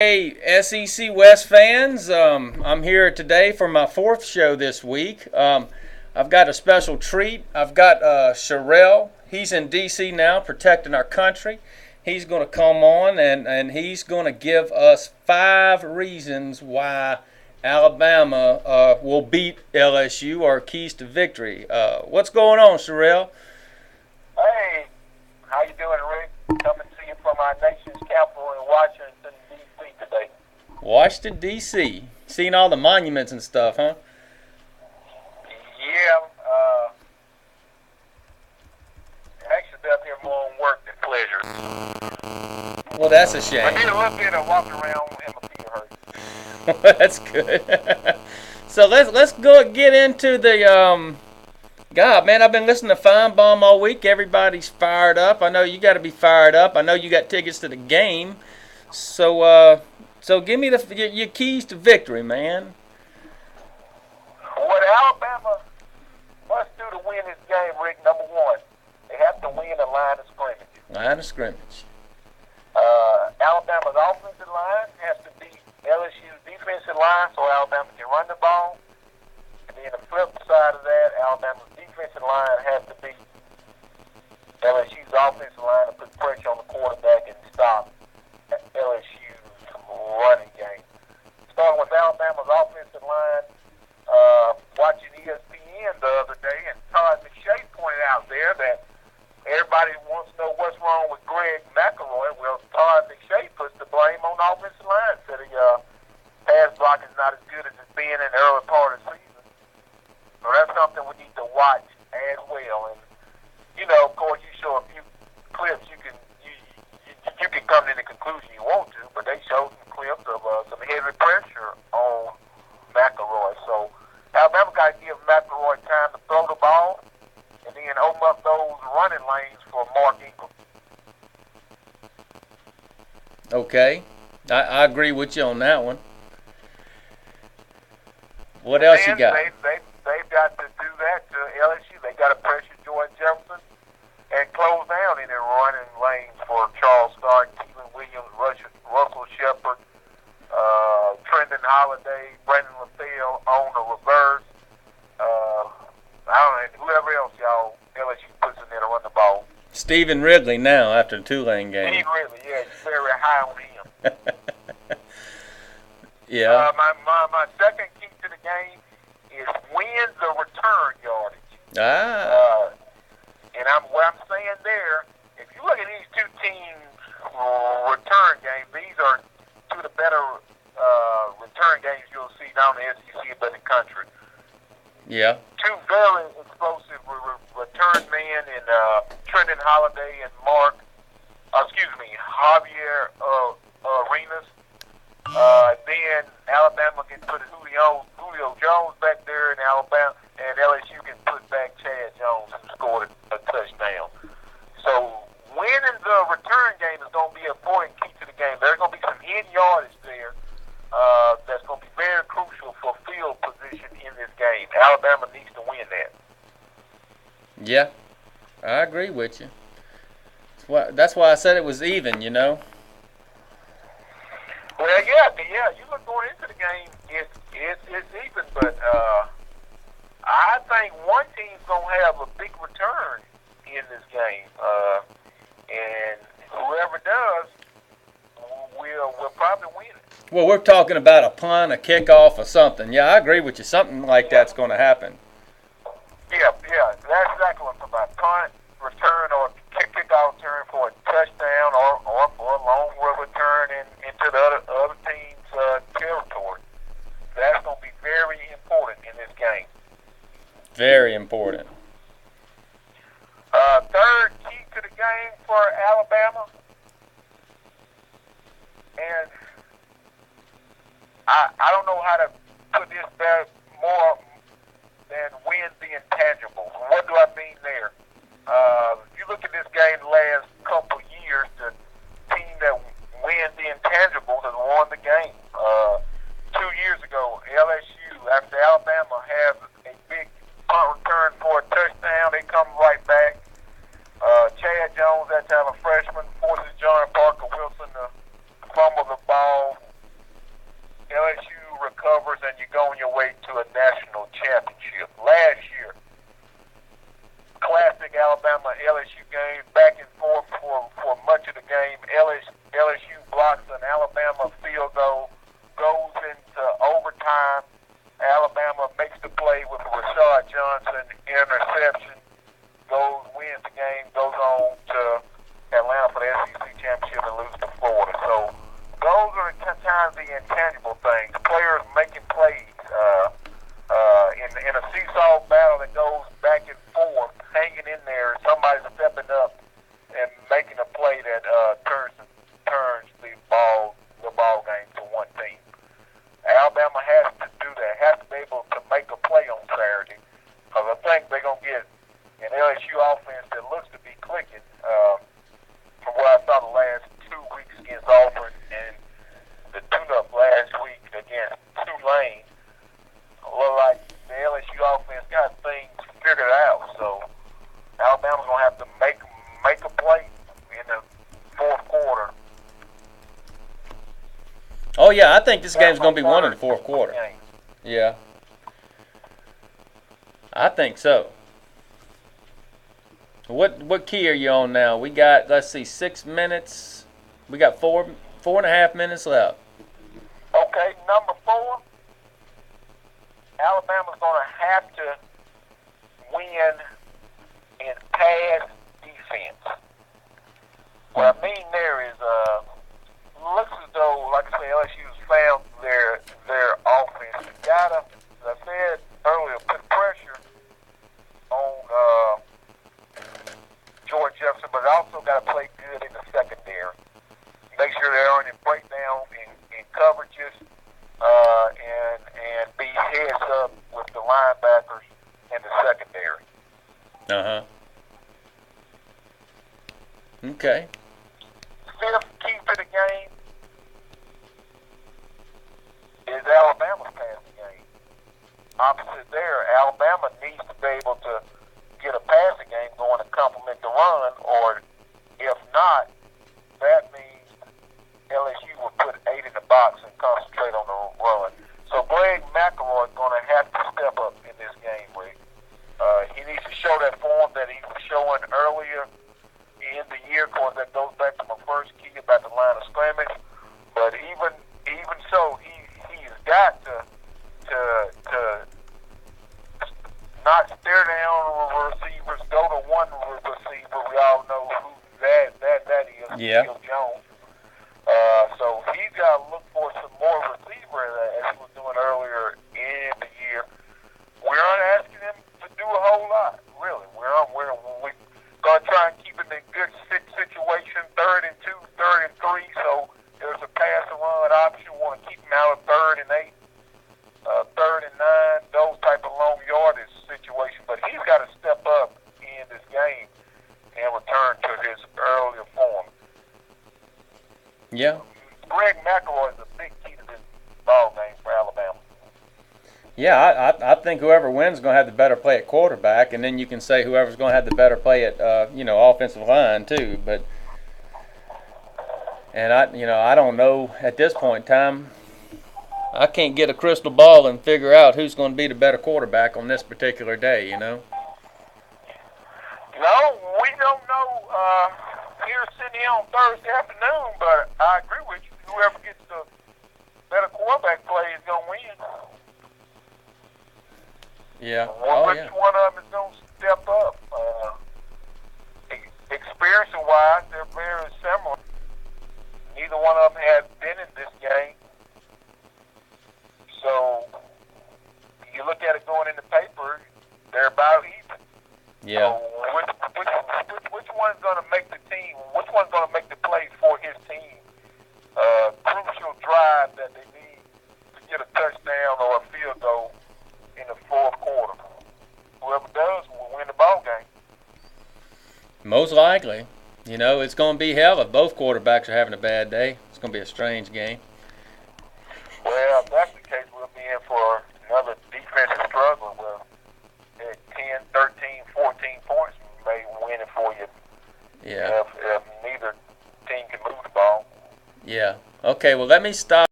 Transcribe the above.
Hey, SEC West fans, I'm here today for my fourth show this week. I've got a special treat. I've got Sherelle. He's in D.C. now protecting our country. He's going to come on and he's going to give us 5 reasons why Alabama will beat LSU or keys to victory. What's going on, Sherelle? Hey, how you doing, Rick? Coming to you from our nation's capital in Washington, D.C. today. Washington, D.C. Seeing all the monuments and stuff, huh? Yeah, actually up here more on work than pleasure. Well, that's a I shame. did a little bit of walking around and my feet hurt. That's good. So let's go get into the God, man, I've been listening to Feinbaum all week. Everybody's fired up. I know you got to be fired up. I know you got tickets to the game. So give me your keys to victory, man. What Alabama must do to win this game, Rick, number one, they have to win the line of scrimmage. Line of scrimmage. Alabama's offensive line has to beat LSU's defensive line so Alabama can run the ball. And then the flip side of that, Alabama's defensive line has to beat LSU's offensive line to put pressure on the quarterback and stop LSU's running game. Starting with Alabama's offensive line, watching ESPN the other day, and Todd McShay pointed out there that everybody wants to know what's wrong with Greg McElroy. Well, Todd McShay puts the blame on the offensive line, said the pass block is not as good as it's been in the early part of the season. So that's something we need to watch as well. And of course, you show a few clips, you can come to the conclusion you want to, but they showed some clips of some heavy pressure on McElroy. So Alabama got to give McElroy time to throw the ball and then open up those running lanes for Mark Ingram. Okay, I agree with you on that one. What And else you then got? they've got to do that to LSU. They got to pressure Jordan Jefferson and close down any running lanes for Charles Stark, Keelan Williams, Russell Shepard, Trendon Holiday, Brandon LaFell on the reverse. I don't know, whoever else LSU puts in there to run the ball. Stephen Ridley now after the Tulane He game. really, yeah, he's very high on him. Yeah. My second key to the game is win the return yardage. Ah. And what I'm saying there, if you look at these two teams' return games, these are two of the better return games you'll see down in the SEC but in the country. Yeah. Two very explosive return men in Trendon Holiday and Javier Arenas. Then Alabama can put Julio Jones back there in Alabama, and LSU can put back Chad Jones, who scored a touchdown. So winning the return game is going to be an important key to the game. There's going to be some hidden yardage there that's going to be very crucial for field position in this game. Alabama needs to win that. Yeah. I agree with you. That's why I said it was even. Well, yeah. You look going into the game, it's even, but I think one team's gonna have a big return in this game, and whoever does will probably win it. Well, we're talking about a punt, a kickoff, or something. Yeah, I agree with you. Something like that's going to happen. Yeah, that's exactly what I'm talking about. Punt, return, or kickoff return for a touchdown, or for a long return into the other team's territory. That's going to be very important in this game. Very important. Third key to the game for Alabama, and I don't know how to put this better more than win the intangibles. What do I mean there? If you look at this game the last couple years, the team that wins the intangibles has won the game. 2 years ago, LSU, after Alabama has a big punt return for a touchdown, they come right back. Chad Jones, that time a freshman, forces John Parker Wilson to fumble the ball sometimes the intangible things, players making plays, in a seesaw battle that goes back and forth, hanging in there, somebody stepping up and making a play that turns the ball game to one team. Alabama has to do that, has to be able to make a play on Saturday, because I think they're going to get an LSU offense that looks to be clicking. From what I saw the last 2 weeks against Auburn and the tune-up last week against Tulane, look like the LSU offense got things figured out. So Alabama's going to have to make a play in the fourth quarter. Oh, yeah, I think this game's going to be won in the fourth quarter. Yeah. I think so. What key are you on now? We got, let's see, 6 minutes. We got 4.5 minutes left. Okay, number 4. Alabama's going to have to win in pass defense. What I mean there is, looks as though, like I say, LSU's found their offense. You gotta, as I said earlier, put pressure on George Jefferson, but also got to play good in the secondary. Make sure they aren't in breakdown in coverages, and be heads up with the linebackers in the secondary. Okay. Fifth key to the game is Alabama's passing game. Opposite there, Alabama needs to be able to get a passing game going to complement the run, or if not, that means LSU will put 8 in the box and concentrate on the run. So Greg McElroy is going to have to step up in this game, Rick. He needs to show that form that he was showing earlier in the year. Of course, that goes back to my first key about the line of scrimmage. But even so, he's got to not stare down receivers, go to one receiver. We all know who that is. Yeah. Phil Jones. So he's got to look for some more receiver as he was doing earlier in the year. We aren't asking him to do a whole lot, really. We're going to try and keep it in a good situation, 3rd and 2, 3rd and 3. So there's a pass and run option. We want to keep him out of 3rd and 8, 3rd and 9, those type of long yardage situations. But he's got to step up in this game and return to his earlier form. Yeah. Greg McElroy is a big key to this ball game for Alabama. Yeah, I think whoever wins is going to have the better play at quarterback, and then you can say whoever's going to have the better play at offensive line too. But I don't know at this point in time. I can't get a crystal ball and figure out who's going to be the better quarterback on this particular day. No, we don't know here sitting here on Thursday afternoon, but I agree with you. Whoever gets the better quarterback play is going to win. Yeah. Which one of them is going to step up? Experience-wise, they're very similar. Neither one of them has been in this game. So you look at it going in the paper, they're about even. Yeah. So which one's going to make the team? Which one's going to make the plays for his team? Crucial drive that they need to get a touchdown or a field goal in the fourth quarter. Whoever does will win the ball game. Most likely. It's going to be hell if both quarterbacks are having a bad day. It's going to be a strange game. Well, if that's the case, we'll be in for another defensive struggle where 10, 13, 14 points may win it for you. Yeah. If neither team can move the ball. Yeah. Okay, well, let me stop.